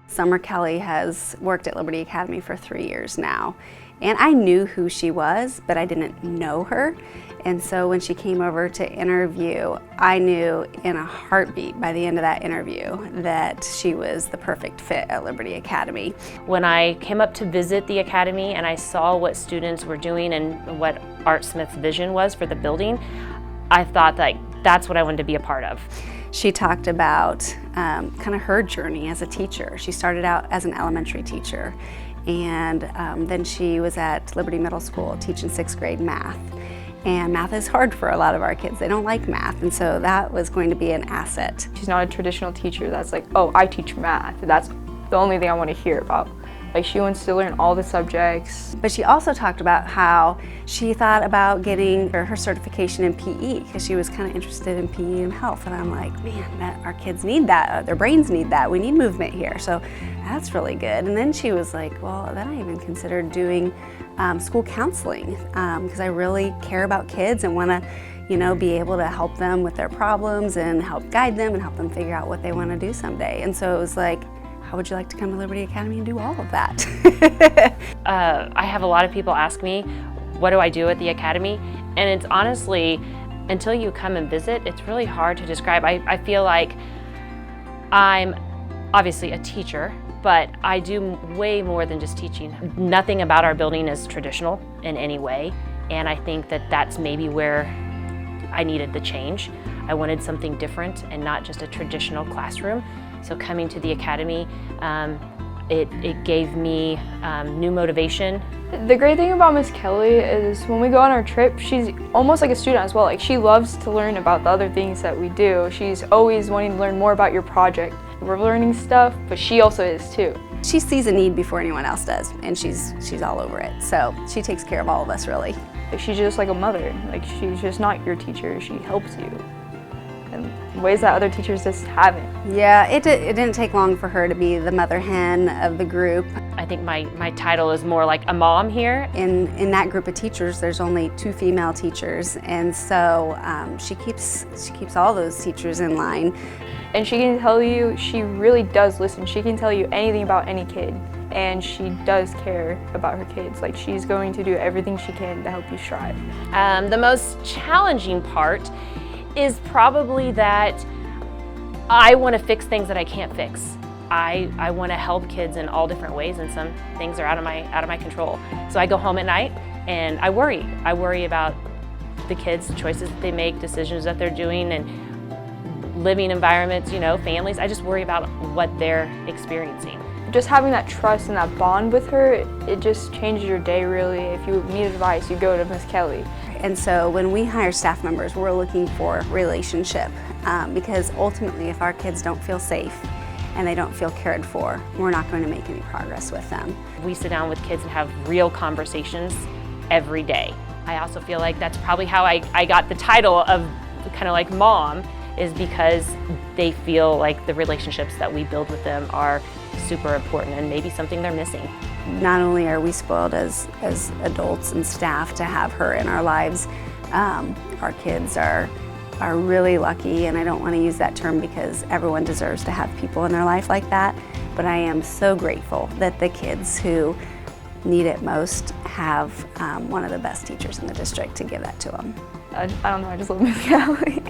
Summer Kelley has worked at Liberty Academy for 3 years now. And I knew who she was, but I didn't know her. And so when she came over to interview, I knew in a heartbeat by the end of that interview that she was the perfect fit at Liberty Academy. When I came up to visit the academy and I saw what students were doing and what Art Smith's vision was for the building, I thought that that's what I wanted to be a part of. She talked about kind of her journey as a teacher. She started out as an elementary teacher, and then she was at Liberty Middle School teaching 6th grade math. And math is hard for a lot of our kids. They don't like math, and so that was going to be an asset. She's not a traditional teacher that's like, oh, I teach math. That's the only thing I want to hear about. Like, she wants to learn all the subjects. But she also talked about how she thought about getting her certification in PE because she was kind of interested in PE and health. And I'm like, man, our kids need that. Their brains need that. We need movement here. So that's really good. And then she was like, well, then I even considered doing school counseling because I really care about kids and want to be able to help them with their problems and help guide them and help them figure out what they want to do someday. And so it was like, how would you like to come to Liberty Academy and do all of that? I have a lot of people ask me, what do I do at the academy? And it's honestly, until you come and visit, it's really hard to describe. I feel like I'm obviously a teacher, but I do way more than just teaching. Nothing about our building is traditional in any way, and I think that that's maybe where I needed the change. I wanted something different and not just a traditional classroom. So coming to the academy, it gave me new motivation. The great thing about Miss Kelley is when we go on our trip, she's almost like a student as well. Like, she loves to learn about the other things that we do. She's always wanting to learn more about your project. We're learning stuff, but she also is too. She sees a need before anyone else does, and she's all over it. So she takes care of all of us, really. She's just like a mother. Like, she's just not your teacher. She helps you in ways that other teachers just haven't. Yeah, it didn't take long for her to be the mother hen of the group. I think my title is more like a mom here. In that group of teachers, there's only 2 female teachers, and so she keeps all those teachers in line. And she can tell you, she really does listen. She can tell you anything about any kid, and she does care about her kids. Like, she's going to do everything she can to help you strive. The most challenging part is probably that I want to fix things that I can't fix. I want to help kids in all different ways, and some things are out of my control. So I go home at night and I worry. I worry about the kids, the choices that they make, decisions that they're doing, and living environments, families. I just worry about what they're experiencing. Just having that trust and that bond with her, it just changes your day, really. If you need advice, you go to Miss Kelley. And so when we hire staff members, we're looking for relationship because ultimately if our kids don't feel safe and they don't feel cared for, we're not going to make any progress with them. We sit down with kids and have real conversations every day. I also feel like that's probably how I got the title of kind of like mom, is because they feel like the relationships that we build with them are super important and maybe something they're missing. Not only are we spoiled as adults and staff to have her in our lives, our kids are really lucky, and I don't want to use that term because everyone deserves to have people in their life like that, but I am so grateful that the kids who need it most have one of the best teachers in the district to give that to them. I don't know, I just love Miss Kelley.